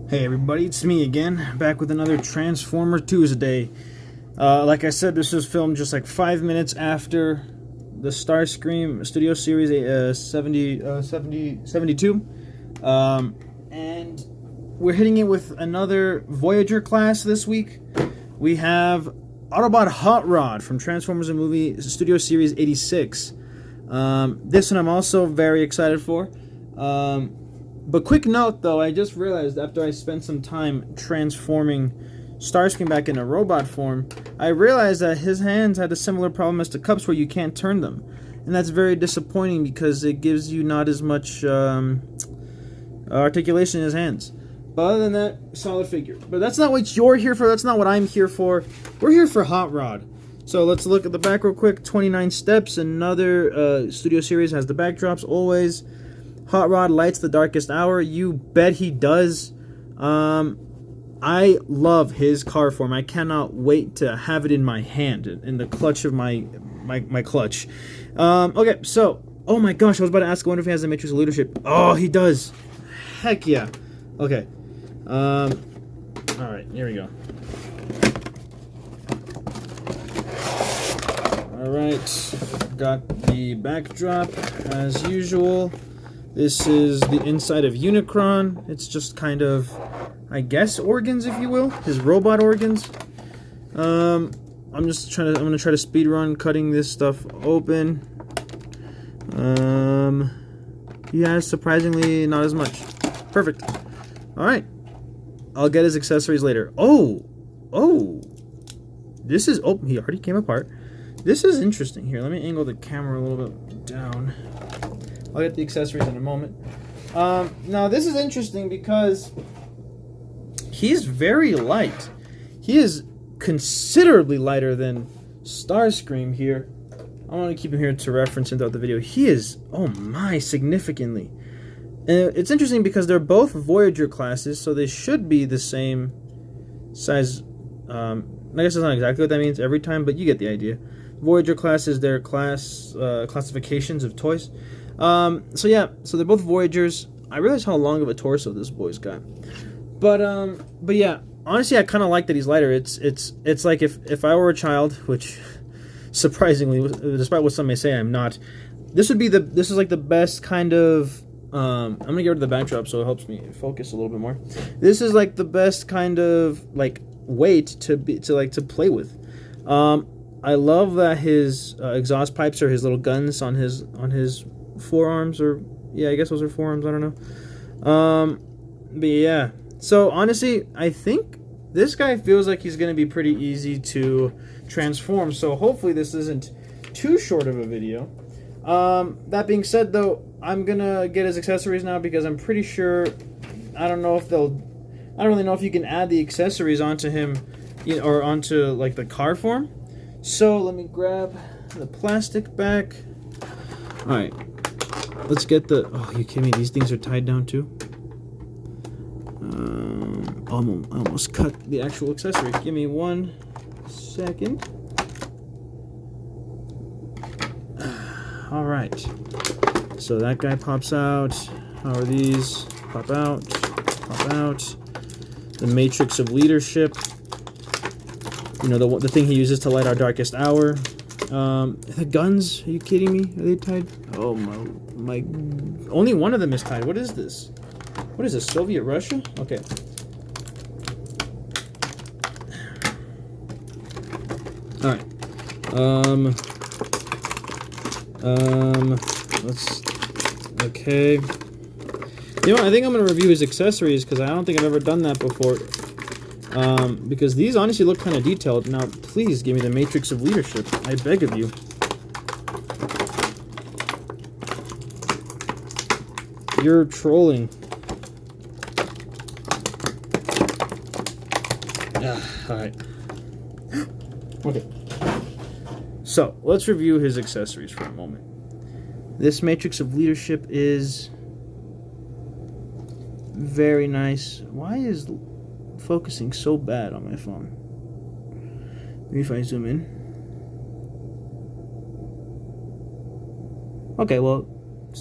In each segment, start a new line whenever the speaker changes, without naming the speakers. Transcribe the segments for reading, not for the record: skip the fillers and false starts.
Hey everybody, it's me again, back with another Transformer Tuesday. Like I said, this was filmed just like 5 minutes after the Starscream Studio Series 72. And we're hitting it with another Voyager Class this week. We have Autobot Hot Rod from Transformers Movie Studio Series 86. This one I'm also very excited for. But quick note though, I just realized after I spent some time transforming Starscream back into robot form, I realized that his hands had a similar problem as the cups where you can't turn them. And that's very disappointing because it gives you not as much articulation in his hands. But other than that, solid figure. But that's not what you're here for, that's not what I'm here for. We're here for Hot Rod. So let's look at the back real quick. 29 steps, another Studio Series has the backdrops always. Hot Rod lights the darkest hour. You bet he does. I love his car form. I cannot wait to have it in my hand, in the clutch of my clutch. Okay, so, oh my gosh, I was about to ask, I wonder if he has the Matrix of Leadership. Oh, he does. Heck yeah. Okay. Alright, here we go. Alright, got the backdrop as usual. This is the inside of Unicron. It's just kind of, I guess, organs, if you will, his robot organs. I'm gonna try to speed run cutting this stuff open. He has surprisingly not as much. Perfect. All right, I'll get his accessories later. Oh, this is, oh, he already came apart. This is interesting. Here, let me angle the camera a little bit down. I'll get the accessories in a moment. Now, this is interesting because he's very light. He is considerably lighter than Starscream here. I want to keep him here to reference throughout the video. He is, oh my, significantly. And it's interesting because they're both Voyager classes, so they should be the same size. I guess that's not exactly what that means every time, but you get the idea. Voyager class is their classifications of toys. So yeah, so they're both Voyagers. I realize how long of a torso this boy's got. But yeah, honestly, I kind of like that he's lighter. It's like if I were a child, which surprisingly, despite what some may say, I'm not. This is like the best kind of. I'm gonna get rid of the backdrop so it helps me focus a little bit more. This is like the best kind of like weight to play with. I love that his exhaust pipes are his little guns on his forearms, or yeah, I guess those are forearms, I don't know. But yeah, so honestly, I think this guy feels like he's gonna be pretty easy to transform, so hopefully this isn't too short of a video. That being said though, I'm gonna get his accessories now because I'm pretty sure, I don't really know if you can add the accessories onto him, or onto like the car form. So let me grab the plastic back. Alright, let's get the, oh, you kidding me, these things are tied down too? I almost cut the actual accessory. Give me 1 second. Alright, so that guy pops out. How are these? Pop out, pop out. The Matrix of Leadership. You know, the thing he uses to light our darkest hour. The guns, are you kidding me? Are they tied? Oh my, only one of them is tied. What is this? What is this, Soviet Russia? Okay. Alright. Okay. You know what, I think I'm going to review his accessories because I don't think I've ever done that before. Because these honestly look kind of detailed. Now, please give me the Matrix of Leadership. I beg of you. You're trolling. Alright. Okay. So, let's review his accessories for a moment. This Matrix of Leadership is very nice. Why is focusing so bad on my phone? Maybe if I zoom in. Okay, well,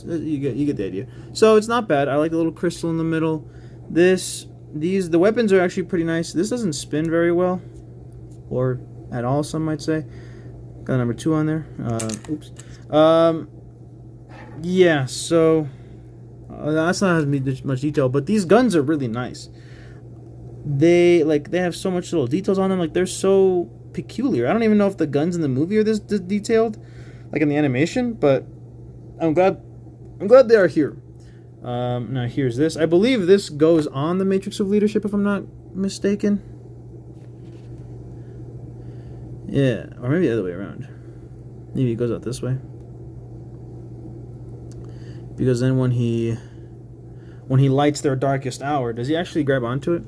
you get the idea. So it's not bad. I like the little crystal in the middle. This the weapons are actually pretty nice. This doesn't spin very well, or at all, some might say. Got number 2 on there. Oops. Yeah, so that's not as much detail, but these guns are really nice. They have so much little details on them. Like, they're so peculiar. I don't even know if the guns in the movie are this detailed, like in the animation, but I'm glad they are here. Now here's this. I believe this goes on the Matrix of Leadership, if I'm not mistaken. Yeah, or maybe the other way around. Maybe it goes out this way. Because then when he lights their darkest hour, does he actually grab onto it?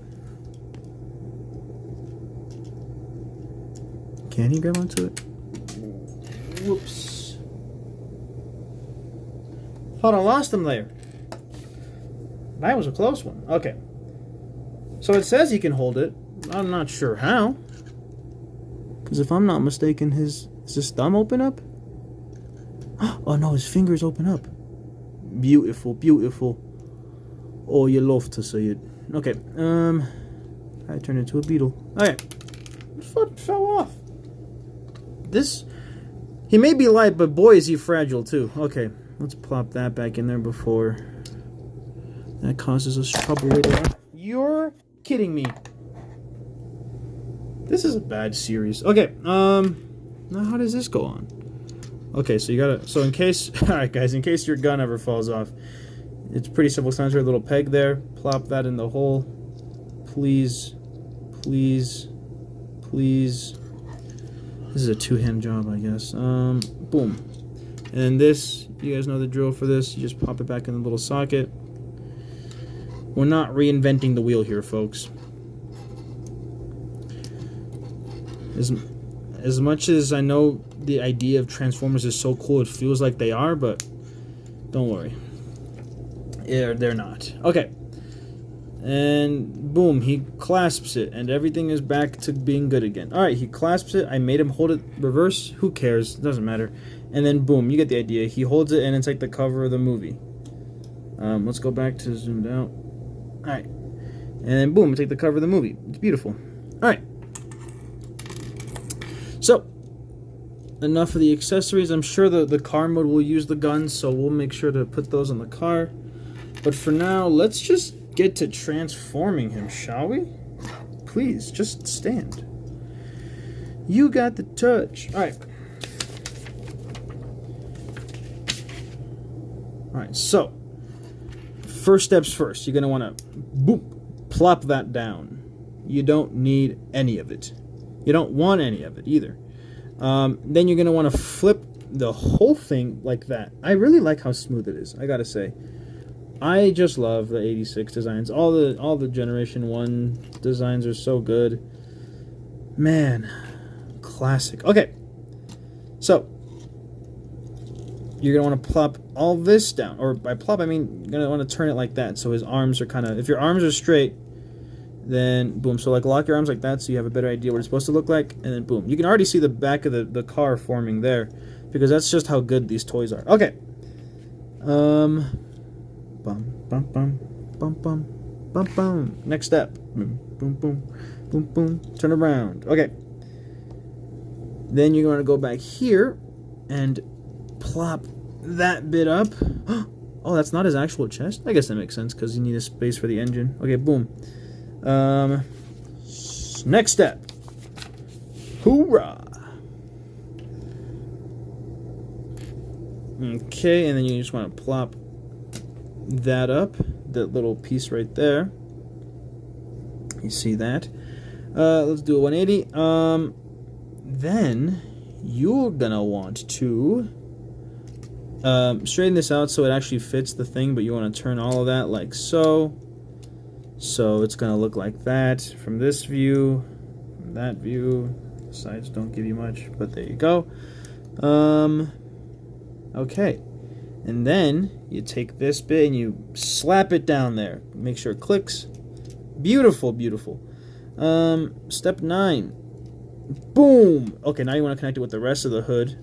Can he grab onto it? Whoops. Thought I lost him there. That was a close one. Okay. So it says he can hold it. I'm not sure how. Because if I'm not mistaken, is his thumb open up? Oh no, his fingers open up. Beautiful, beautiful. Oh, you love to see it. Okay. I turned into a beetle. Okay. The foot fell off. He may be light, but boy is he fragile too. Okay, let's plop that back in there before that causes us trouble later on. You're kidding me. This is a bad series. Okay, now how does this go on? Okay, so you gotta, so in case, alright guys, in case your gun ever falls off, it's pretty simple. Sometimes there's a little peg there. Plop that in the hole. Please, please, please. This is a two-hand job, I guess. Boom. And this, you guys know the drill for this. You just pop it back in the little socket. We're not reinventing the wheel here, folks. As much as I know the idea of Transformers is so cool, it feels like they are, but don't worry. Yeah, they're not. Okay. And boom, he clasps it, and everything is back to being good again. Alright, he clasps it. I made him hold it reverse. Who cares? It doesn't matter. And then boom, you get the idea. He holds it, and it's like the cover of the movie. Let's go back to zoomed out. Alright. And then boom, it's like the cover of the movie. It's beautiful. Alright. So, enough of the accessories. I'm sure the car mode will use the guns, so we'll make sure to put those on the car. But for now, let's just get to transforming him, shall we? Please, just stand. You got the touch. Alright. Alright, so first steps first. You're going to want to boop, plop that down. You don't need any of it. You don't want any of it either. Then you're going to want to flip the whole thing like that. I really like how smooth it is, I gotta say. I just love the 86 designs. All the Generation 1 designs are so good. Man, classic. Okay, so you're going to want to plop all this down. Or by plop, I mean you're going to want to turn it like that. So his arms are kind of... If your arms are straight, then boom. So like lock your arms like that so you have a better idea what it's supposed to look like. And then boom. You can already see the back of the car forming there. Because that's just how good these toys are. Okay. Bum, bum, bum, bum, bum, bum, bum. Next step. Boom, boom, boom, boom, boom. Turn around. Okay. Then you're going to go back here and plop that bit up. Oh, that's not his actual chest? I guess that makes sense because you need a space for the engine. Okay, boom. Next step. Hoorah! Okay, and then you just want to plop that up, that little piece right there. You see that? Let's do a 180. Then you're gonna want to straighten this out so it actually fits the thing, but you want to turn all of that like so. So it's gonna look like that from this view, from that view. The sides don't give you much, but there you go. Okay. And then you take this bit and you slap it down there. Make sure it clicks. Beautiful, beautiful. Step 9. Boom. Okay, now you want to connect it with the rest of the hood.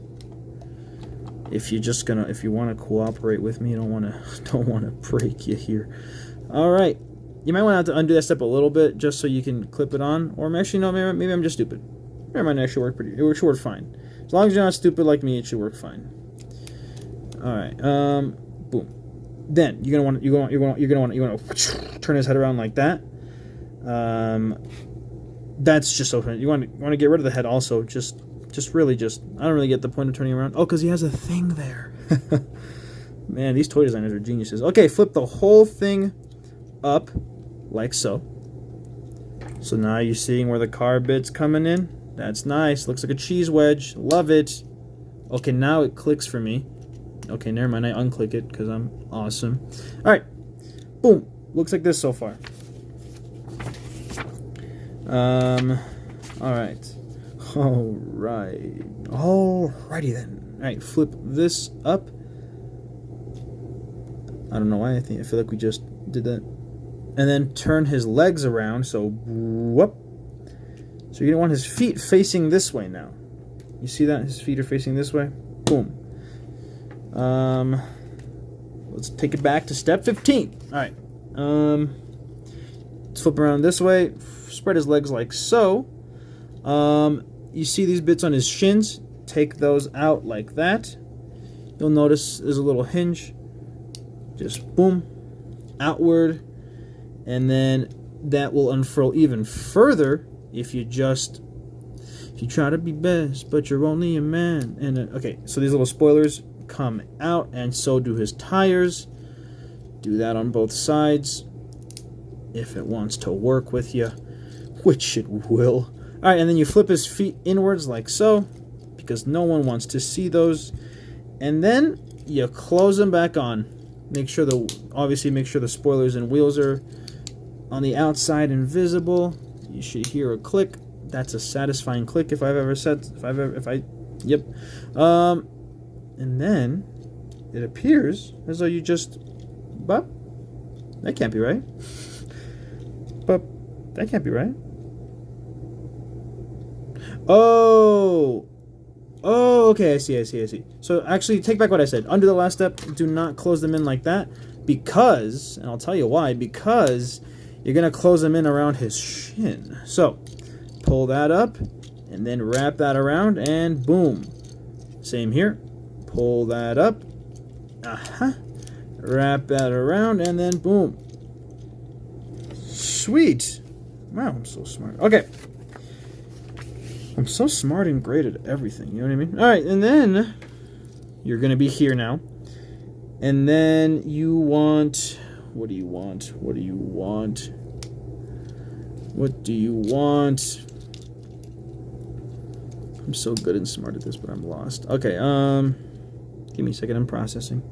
If you want to cooperate with me, don't want to break you here. All right. You might want to have to undo that step a little bit just so you can clip it on. Or actually, no, maybe I'm just stupid. It might actually work it should work fine. As long as you're not stupid like me, it should work fine. All right. Boom. Then you're gonna want to turn his head around like that. That's just so funny. You want to get rid of the head also. Just really I don't really get the point of turning around. Oh, because he has a thing there. Man, these toy designers are geniuses. Okay, flip the whole thing up like so. So now you're seeing where the car bit's coming in. That's nice. Looks like a cheese wedge. Love it. Okay, now it clicks for me. Okay, never mind. I unclick it because I'm awesome. All right. Boom. Looks like this so far. All right. Alrighty then. All right, flip this up. I don't know why. I feel like we just did that. And then turn his legs around. So whoop. So you're gonna want his feet facing this way now. You see that? His feet are facing this way. Boom. Let's take it back to step 15. All right. Let's flip around this way. Spread his legs like so. You see these bits on his shins? Take those out like that. You'll notice there's a little hinge. Just boom, outward, and then that will unfurl even further if you try to be best, but you're only a man. And okay, so these little spoilers come out, and so do his tires. Do that on both sides if it wants to work with you, which it will. All right, and then you flip his feet inwards like so, because no one wants to see those. And then you close them back on. Obviously make sure the spoilers and wheels are on the outside and visible. You should hear a click. That's a satisfying click yep. And then it appears as though you just, but that can't be right. But that can't be right. Oh, okay, I see. So actually, take back what I said. Under the last step, do not close them in like that, because, and I'll tell you why, because you're going to close them in around his shin. So, pull that up, and then wrap that around, and boom. Same here. Pull that up. Wrap that around, and then boom. Sweet. Wow, I'm so smart. Okay. I'm so smart and great at everything, you know what I mean? All right, and then you're going to be here now. And then you want, what do you want? I'm so good and smart at this, but I'm lost. Okay, give me a second, I'm processing.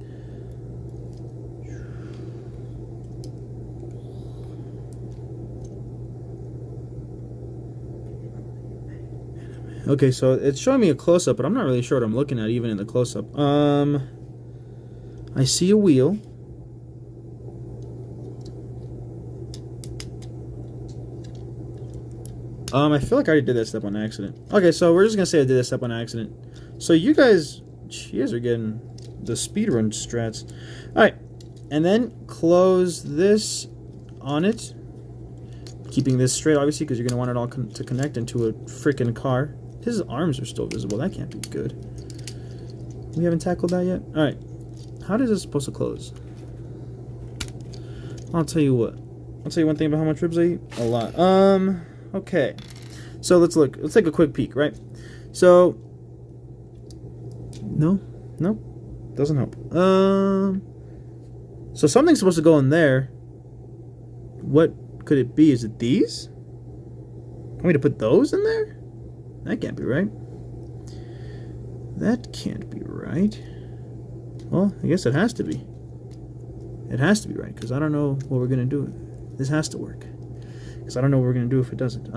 Okay, so it's showing me a close-up, but I'm not really sure what I'm looking at even in the close-up. I see a wheel. I feel like I already did that step on accident. Okay, so we're just gonna say I did that step on accident. So you guys are getting the speedrun strats. Alright, and then close this on it. Keeping this straight, obviously, because you're gonna want it all to connect into a freaking car. His arms are still visible. That can't be good. We haven't tackled that yet? Alright. How is this supposed to close? I'll tell you what. I'll tell you one thing about how much ribs I eat. A lot. Okay. So let's look. Let's take a quick peek, right? So No. Doesn't help. So something's supposed to go in there. What could it be? Is it these? Want me to put those in there? That can't be right. That can't be right. Well, I guess it has to be. It has to be right, because I don't know what we're going to do. This has to work. Because I don't know what we're going to do if it doesn't.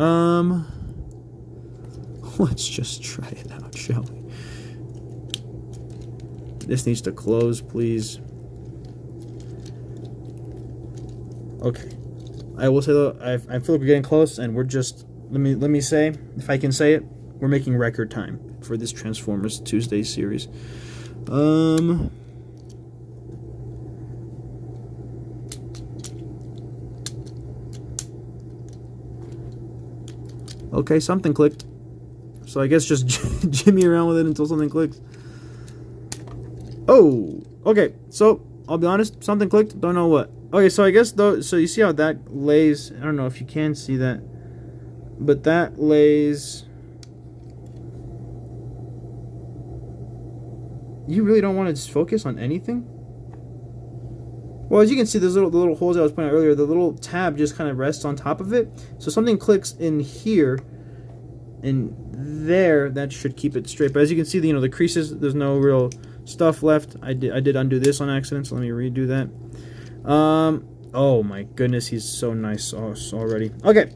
Let's just try it out, shall we? This needs to close, please. Okay. I will say, though, I feel like we're getting close, and we're just... Let me say, if I can say it, we're making record time for this Transformers Tuesday series. Okay, something clicked. So I guess just jimmy around with it until something clicks. Oh, okay. So I'll be honest, something clicked. Don't know what. Okay, so I guess though. So you see how that lays? I don't know if you can see that, but that lays. You really don't want to just focus on anything? Well, as you can see, the little holes I was pointing out earlier, the little tab just kind of rests on top of it. So something clicks in here, and there, that should keep it straight. But as you can see, the creases, there's no real stuff left. I did undo this on accident, so let me redo that. Oh my goodness, he's so nice already. Okay.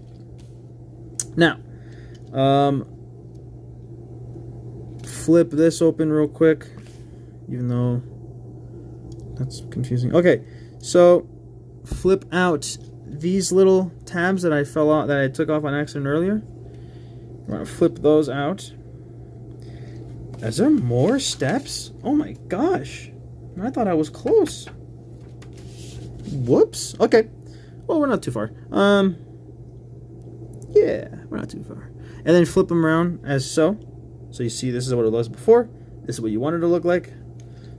Now, flip this open real quick, even though that's confusing. Okay, so flip out these little tabs that I took off on accident earlier. We're gonna flip those out. Is there more steps? Oh my gosh, I thought I was close. Whoops. Okay, well, we're not too far. Yeah, we're not too far. And then flip them around as so. So you see, this is what it was before. This is what you want it to look like.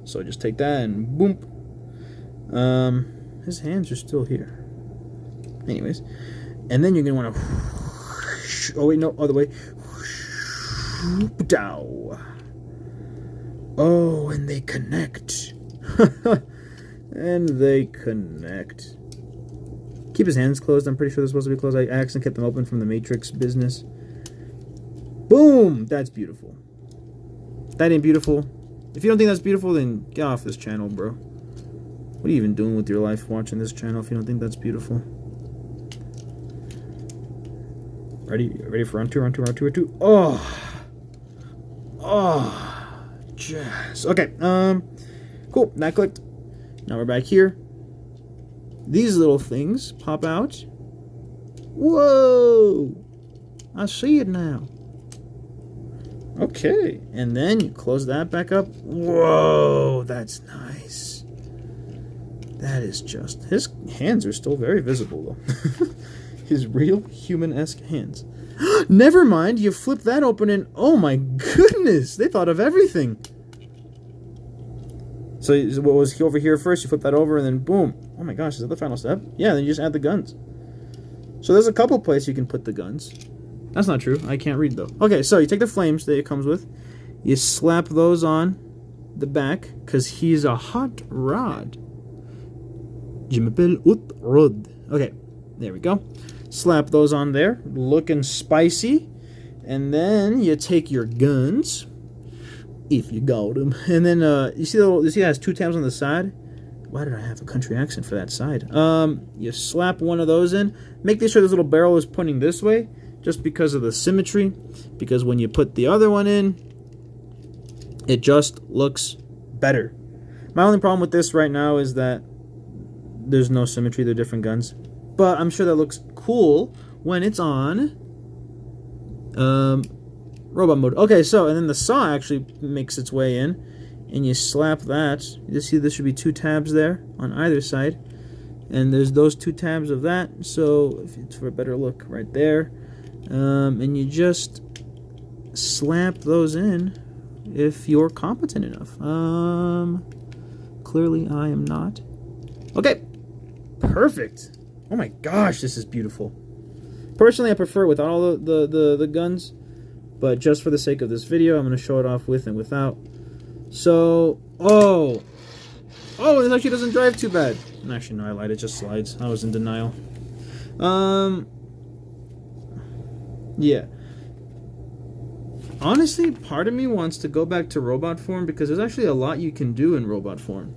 So just take that and boom. His hands are still here. Anyways, and then you're gonna want to. Oh wait, no, other way. Dow. Oh, and they connect. And they connect. Keep his hands closed. I'm pretty sure they're supposed to be closed. I accidentally kept them open from the Matrix business. Boom! That's beautiful. That ain't beautiful. If you don't think that's beautiful, then get off this channel, bro. What are you even doing with your life watching this channel if you don't think that's beautiful? Ready for round two, round two, round two, round two. Oh! Oh! Jazz. Okay, cool. That clicked. Now we're back here. These little things pop out. Whoa! I see it now. Okay, and then you close that back up. Whoa, that's nice. That is just... His hands are still very visible, though. His real human-esque hands. Never mind, you flip that open and... Oh my goodness, they thought of everything. So what was over here first, you flip that over and then boom. Oh my gosh, is that the final step? Yeah, then you just add the guns. So there's a couple places you can put the guns. That's not true. I can't read, though. Okay, so you take the flames that it comes with. You slap those on the back, because he's a hot rod. Okay, there we go. Slap those on there. Looking spicy. And then you take your guns, if you got them. And then, you see it has two tabs on the side? Why did I have a country accent for that side? You slap one of those in. Make sure this little barrel is pointing this way, just because of the symmetry. Because when you put the other one in, it just looks better. My only problem with this right now is that there's no symmetry. They're different guns. But I'm sure that looks cool when it's on robot mode. Okay, so, and then the saw actually makes its way in. And you slap that. You see there should be two tabs there on either side. And there's those two tabs of that. So, if it's for a better look, right there. And you just slap those in if you're competent enough. Clearly I am not. Okay, perfect. Oh my gosh, this is beautiful. Personally, I prefer it without all the guns, but just for the sake of this video, I'm going to show it off with and without. So, oh, it actually doesn't drive too bad. Actually, no, I lied. It just slides. I was in denial. Yeah. Honestly, part of me wants to go back to robot form because there's actually a lot you can do in robot form.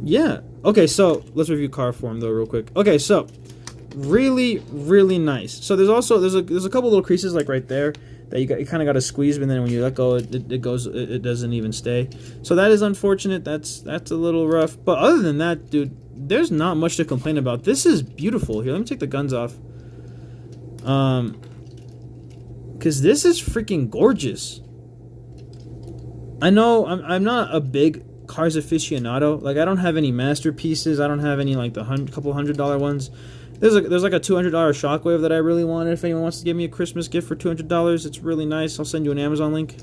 Yeah. Okay, so let's review car form though real quick. Okay, so really, really nice. So there's also there's a couple little creases like right there that you kind of got to squeeze, but then when you let go, it doesn't even stay. So that is unfortunate. That's a little rough. But other than that, dude, there's not much to complain about. This is beautiful. Here, let me take the guns off. Because this is freaking gorgeous. I know I'm not a big cars aficionado. Like, I don't have any masterpieces. I don't have any like the couple $100 ones. There's like a $200 Shockwave that I really wanted. If anyone wants to give me a Christmas gift for $200, it's really nice. I'll send you an Amazon link.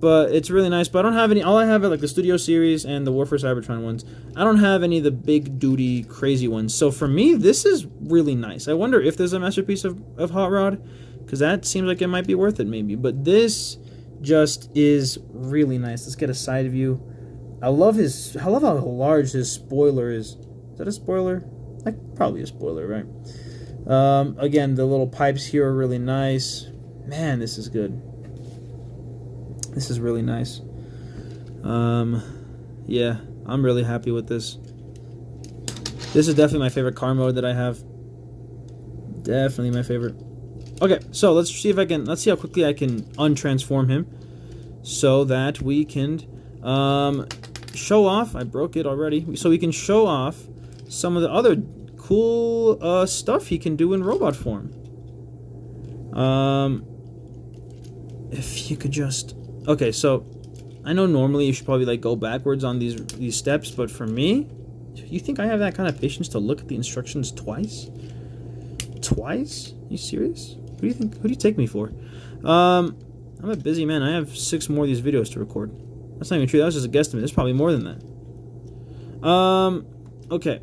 But it's really nice. But I don't have any. All I have are like the Studio Series and the War for Cybertron ones. I don't have any of the big duty crazy ones. So for me, this is really nice. I wonder if there's a masterpiece of Hot Rod, because that seems like it might be worth it maybe. But this just is really nice. Let's get a side view. I love how large his spoiler is. Is that a spoiler? Like, probably a spoiler, right? Again, the little pipes here are really nice. Man, this is good. This is really nice. Yeah, I'm really happy with this. This is definitely my favorite car mode that I have. Definitely my favorite. Okay, so let's see how quickly I can untransform him, so that we can show off. I broke it already. So we can show off some of the other cool stuff he can do in robot form. If you could just... Okay, so I know normally you should probably like go backwards on these steps, but for me, you think I have that kind of patience to look at the instructions twice? Twice? Are you serious? Who do you think? Who do you take me for? I'm a busy man. I have 6 more of these videos to record. That's not even true. That was just a guesstimate. There's probably more than that. Okay.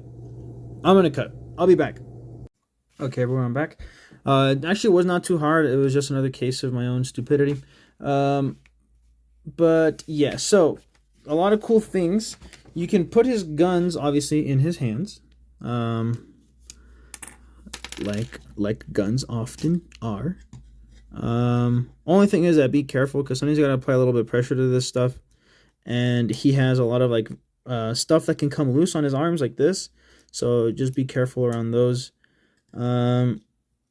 I'm gonna cut. I'll be back. Okay, everyone, I'm back. It actually was not too hard. It was just another case of my own stupidity. But yeah, so a lot of cool things. You can put his guns, obviously, in his hands. Like guns often are. Only thing is that be careful, because sometimes you gotta apply a little bit of pressure to this stuff. And he has a lot of like stuff that can come loose on his arms like this. So just be careful around those. Do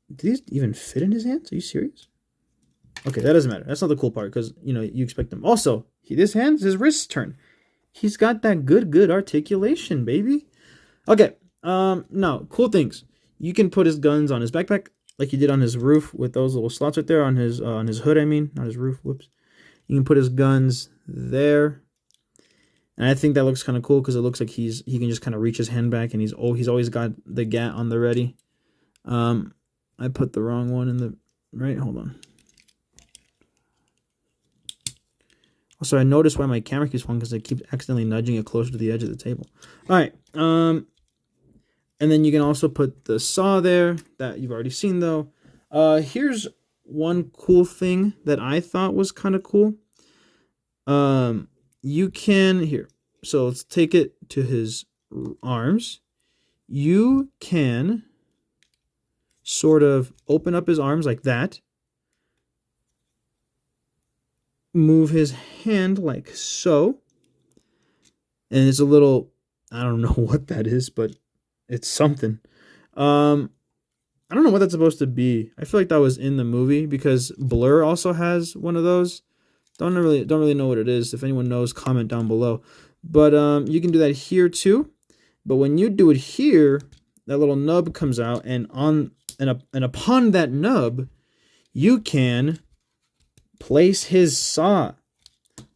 these even fit in his hands? Are you serious? Okay, that doesn't matter. That's not the cool part, because you know you expect them. Also, his wrists turn. He's got that good articulation, baby. Okay. Now, cool things. You can put his guns on his backpack, like you did on his roof with those little slots right there on his hood. I mean, not his roof. Whoops. You can put his guns there, and I think that looks kind of cool because it looks like he can just kind of reach his hand back, and he's always got the gat on the ready. I put the wrong one in the right. Hold on. Also, I noticed why my camera keeps falling, because I keep accidentally nudging it closer to the edge of the table. All right. And then you can also put the saw there that you've already seen, though. Here's one cool thing that I thought was kind of cool. You can... Here. So let's take it to his arms. You can sort of open up his arms like that. Move his hand like so. And it's a little... I don't know what that is, but... It's something. I don't know what that's supposed to be. I feel like that was in the movie, because Blur also has one of those. Don't really know what it is. If anyone knows, comment down below. But you can do that here too. But when you do it here, that little nub comes out, and upon that nub, you can place his saw,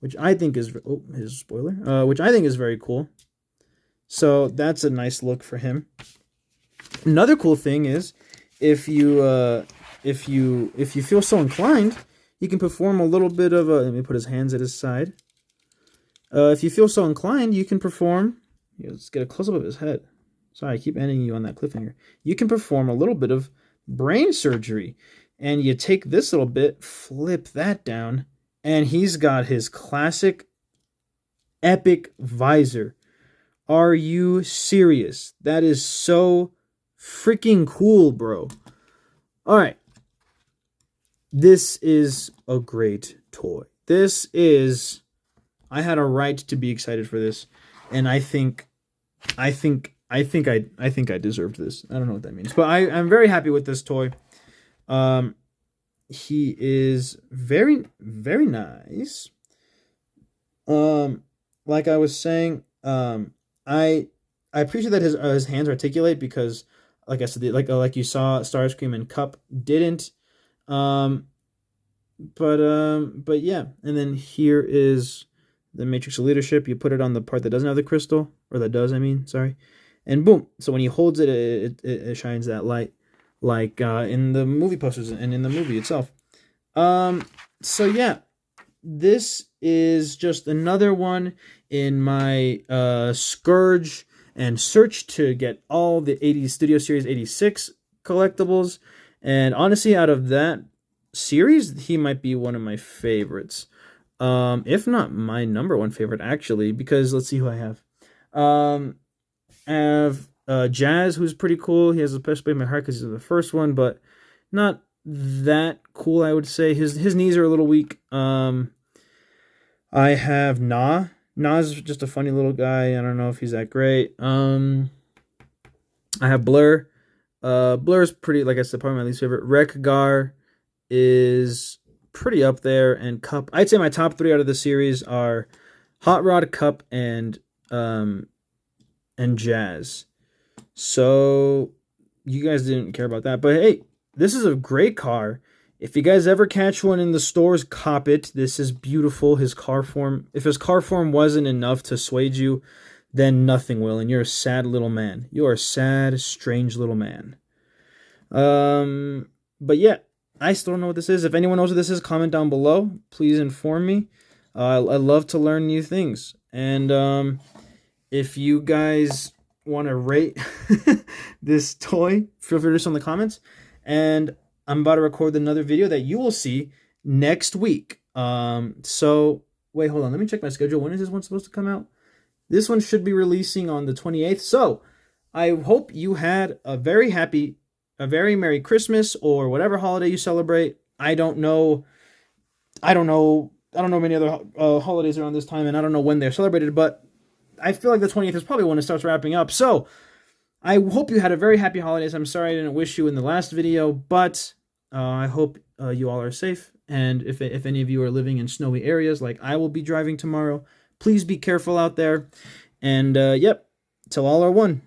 which I think is his spoiler, which I think is very cool. So that's a nice look for him. Another cool thing is, if you feel so inclined, you can perform a little bit of a... Let me put his hands at his side. If you feel so inclined, you can perform... Let's get a close-up of his head. Sorry, I keep ending you on that cliffhanger. You can perform a little bit of brain surgery. And you take this little bit, flip that down, and he's got his classic epic visor. Are you serious? That is so freaking cool, bro. All right. This is a great toy. I had a right to be excited for this, and I think I deserved this. I don't know what that means, but I'm very happy with this toy. He is very, very nice. Like I was saying, I appreciate that his hands articulate, because, like I said, like you saw, Starscream and Cup didn't. But yeah, and then here is the matrix of leadership. You put it on the part that doesn't have the crystal, or that does, I mean, sorry. And boom. So when he holds it, it shines that light, like in the movie posters and in the movie itself. So yeah, this is just another one in my scourge and search to get all the 80s Studio Series 86 collectibles. And honestly, out of that series, he might be one of my favorites. If not my number one favorite, actually, because let's see who I have. I have Jazz, who's pretty cool. He has a special place in my heart because he's the first one, but not that cool, I would say. His knees are a little weak. I have Na's just a funny little guy. I don't know if he's that great. I have Blur. Blur is pretty, like I said, probably my least favorite. Wreck-Gar is pretty up there, and Cup. I'd say my top 3 out of the series are Hot Rod, Cup, and Jazz. So you guys didn't care about that, but hey, this is a great car. If you guys ever catch one in the stores, cop it. This is beautiful. His car form, if his car form wasn't enough to sway you, then nothing will, and you're a sad little man. You are a sad, strange little man. But yeah, I still don't know what this is. If anyone knows what this is, comment down below. Please inform me. I love to learn new things. And if you guys want to rate this toy, feel free to do so in the comments. And I'm about to record another video that you will see next week. So wait, hold on. Let me check my schedule. When is this one supposed to come out? This one should be releasing on the 28th. So I hope you had a very Merry Christmas, or whatever holiday you celebrate. I don't know many other holidays around this time, and I don't know when they're celebrated, but I feel like the 20th is probably when it starts wrapping up. So I hope you had a very happy holidays. I'm sorry I didn't wish you in the last video, but I hope you all are safe. And if any of you are living in snowy areas like I will be driving tomorrow, please be careful out there. And yep, till all are one.